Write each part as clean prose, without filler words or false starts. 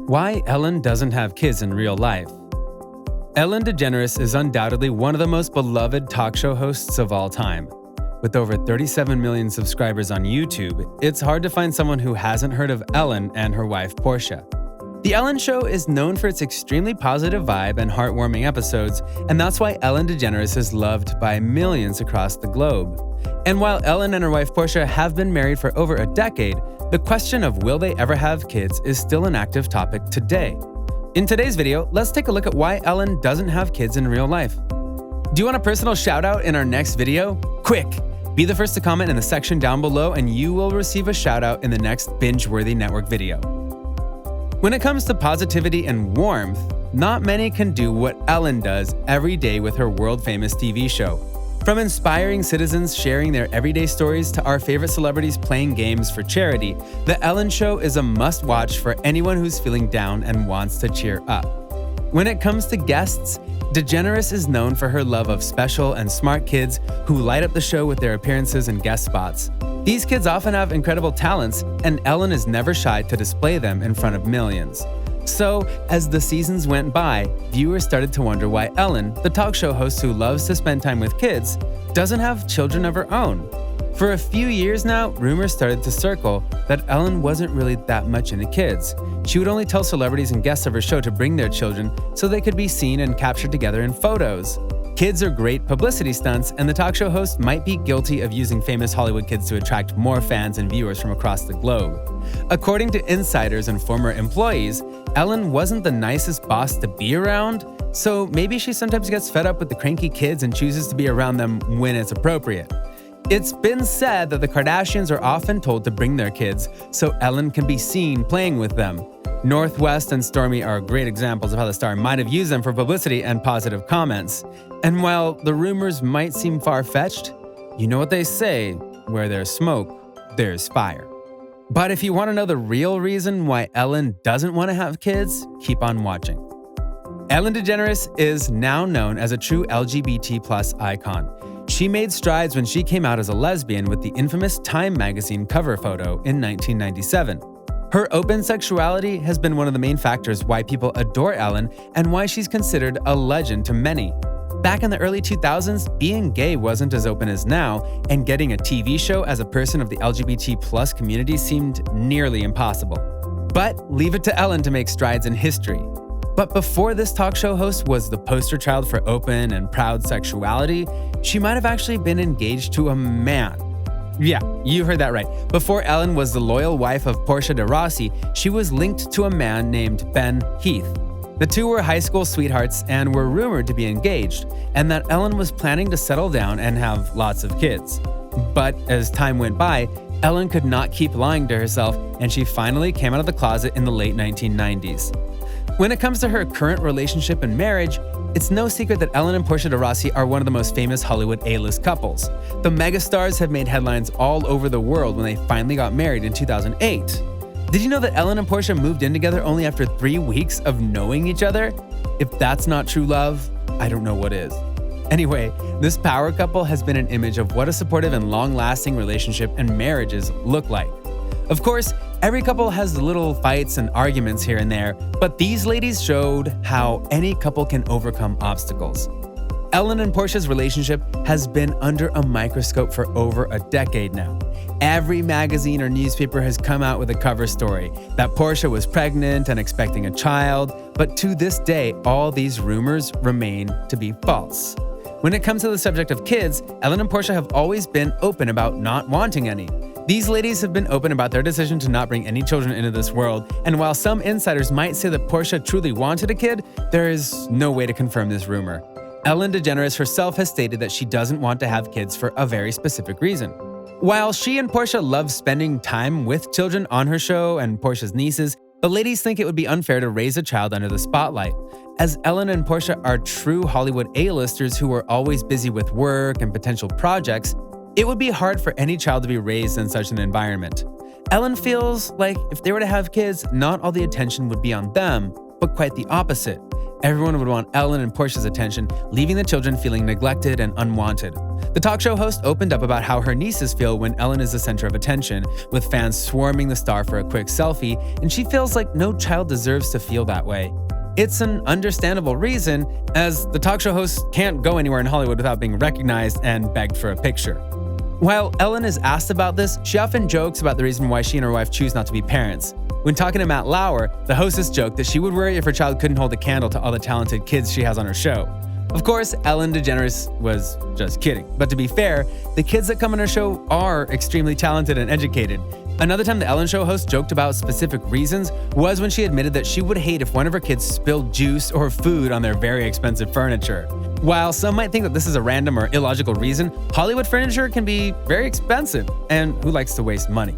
Why Ellen doesn't have kids in real life. Ellen DeGeneres is undoubtedly one of the most beloved talk show hosts of all time. With over 37 million subscribers on YouTube, it's hard to find someone who hasn't heard of Ellen and her wife Portia. The Ellen Show is known for its extremely positive vibe and heartwarming episodes, and that's why Ellen DeGeneres is loved by millions across the globe. And while Ellen and her wife Portia have been married for over a decade, the question of will they ever have kids is still an active topic today. In today's video, let's take a look at why Ellen doesn't have kids in real life. Do you want a personal shout out in our next video? Quick! Be the first to comment in the section down below and you will receive a shout out in the next Binge-Worthy Network video. When it comes to positivity and warmth, not many can do what Ellen does every day with her world-famous TV show. From inspiring citizens sharing their everyday stories to our favorite celebrities playing games for charity, The Ellen Show is a must-watch for anyone who's feeling down and wants to cheer up. When it comes to guests, Degeneres is known for her love of special and smart kids who light up the show with their appearances and guest spots. These kids often have incredible talents, and Ellen is never shy to display them in front of millions. So, as the seasons went by, viewers started to wonder why Ellen, the talk show host who loves to spend time with kids, doesn't have children of her own. For a few years now, rumors started to circle that Ellen wasn't really that much into kids. She would only tell celebrities and guests of her show to bring their children so they could be seen and captured together in photos. Kids are great publicity stunts, and the talk show host might be guilty of using famous Hollywood kids to attract more fans and viewers from across the globe. According to insiders and former employees, Ellen wasn't the nicest boss to be around, so maybe she sometimes gets fed up with the cranky kids and chooses to be around them when it's appropriate. It's been said that the Kardashians are often told to bring their kids so Ellen can be seen playing with them. Northwest and Stormy are great examples of how the star might have used them for publicity and positive comments. And while the rumors might seem far-fetched, you know what they say, where there's smoke, there's fire. But if you want to know the real reason why Ellen doesn't want to have kids, keep on watching. Ellen DeGeneres is now known as a true LGBT+ icon. She made strides when she came out as a lesbian with the infamous Time magazine cover photo in 1997. Her open sexuality has been one of the main factors why people adore Ellen and why she's considered a legend to many. Back in the early 2000s, being gay wasn't as open as now, and getting a TV show as a person of the LGBT+ community seemed nearly impossible. But leave it to Ellen to make strides in history. But before this talk show host was the poster child for open and proud sexuality, she might have actually been engaged to a man. Yeah, you heard that right. Before Ellen was the loyal wife of Portia de Rossi, she was linked to a man named Ben Heath. The two were high school sweethearts and were rumored to be engaged, and that Ellen was planning to settle down and have lots of kids. But as time went by, Ellen could not keep lying to herself, and she finally came out of the closet in the late 1990s. When it comes to her current relationship and marriage, it's no secret that Ellen and Portia de Rossi are one of the most famous Hollywood A-list couples. The megastars have made headlines all over the world when they finally got married in 2008. Did you know that Ellen and Portia moved in together only after 3 weeks of knowing each other? If that's not true love, I don't know what is. Anyway, this power couple has been an image of what a supportive and long-lasting relationship and marriages look like. Of course, every couple has little fights and arguments here and there, but these ladies showed how any couple can overcome obstacles. Ellen and Portia's relationship has been under a microscope for over a decade now. Every magazine or newspaper has come out with a cover story that Portia was pregnant and expecting a child, but to this day, all these rumors remain to be false. When it comes to the subject of kids, Ellen and Portia have always been open about not wanting any. These ladies have been open about their decision to not bring any children into this world, and while some insiders might say that Portia truly wanted a kid, there is no way to confirm this rumor. Ellen DeGeneres herself has stated that she doesn't want to have kids for a very specific reason. While she and Portia love spending time with children on her show and Portia's nieces, the ladies think it would be unfair to raise a child under the spotlight. As Ellen and Portia are true Hollywood A-listers who are always busy with work and potential projects, it would be hard for any child to be raised in such an environment. Ellen feels like if they were to have kids, not all the attention would be on them, but quite the opposite. Everyone would want Ellen and Portia's attention, leaving the children feeling neglected and unwanted. The talk show host opened up about how her nieces feel when Ellen is the center of attention, with fans swarming the star for a quick selfie, and she feels like no child deserves to feel that way. It's an understandable reason, as the talk show host can't go anywhere in Hollywood without being recognized and begged for a picture. While Ellen is asked about this, she often jokes about the reason why she and her wife choose not to be parents. When talking to Matt Lauer, the hostess joked that she would worry if her child couldn't hold a candle to all the talented kids she has on her show. Of course, Ellen DeGeneres was just kidding. But to be fair, the kids that come on her show are extremely talented and educated. Another time the Ellen Show host joked about specific reasons was when she admitted that she would hate if one of her kids spilled juice or food on their very expensive furniture. While some might think that this is a random or illogical reason, Hollywood furniture can be very expensive, and who likes to waste money?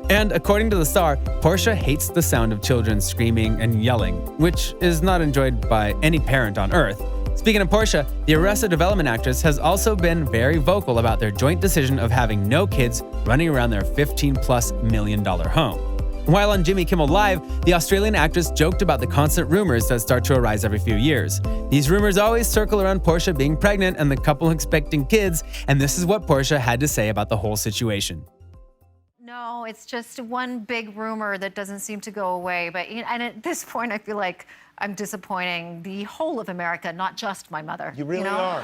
And according to the star, Portia hates the sound of children screaming and yelling, which is not enjoyed by any parent on earth. Speaking of Portia, the Arrested Development actress has also been very vocal about their joint decision of having no kids running around their $15+ million home. While on Jimmy Kimmel Live, the Australian actress joked about the constant rumors that start to arise every few years. These rumors always circle around Portia being pregnant and the couple expecting kids, and this is what Portia had to say about the whole situation. No, it's just one big rumor that doesn't seem to go away. But and at this point, I feel like I'm disappointing the whole of America, not just my mother. You really are.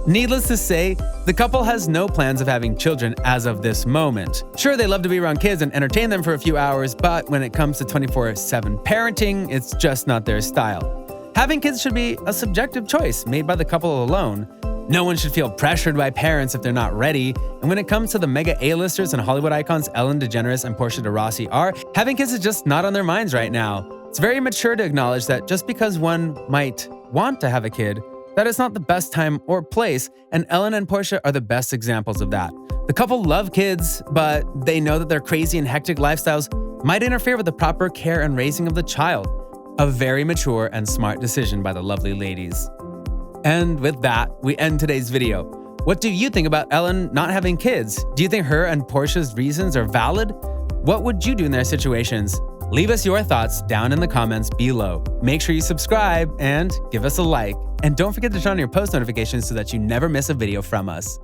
Needless to say, the couple has no plans of having children as of this moment. Sure, they love to be around kids and entertain them for a few hours, but when it comes to 24/7 parenting, it's just not their style. Having kids should be a subjective choice made by the couple alone. No one should feel pressured by parents if they're not ready. And when it comes to the mega A-listers and Hollywood icons Ellen DeGeneres and Portia de Rossi are, having kids is just not on their minds right now. It's very mature to acknowledge that just because one might want to have a kid, that is not the best time or place, and Ellen and Portia are the best examples of that. The couple love kids, but they know that their crazy and hectic lifestyles might interfere with the proper care and raising of the child. A very mature and smart decision by the lovely ladies. And with that, we end today's video. What do you think about Ellen not having kids? Do you think her and Portia's reasons are valid? What would you do in their situations? Leave us your thoughts down in the comments below. Make sure you subscribe and give us a like. And don't forget to turn on your post notifications so that you never miss a video from us.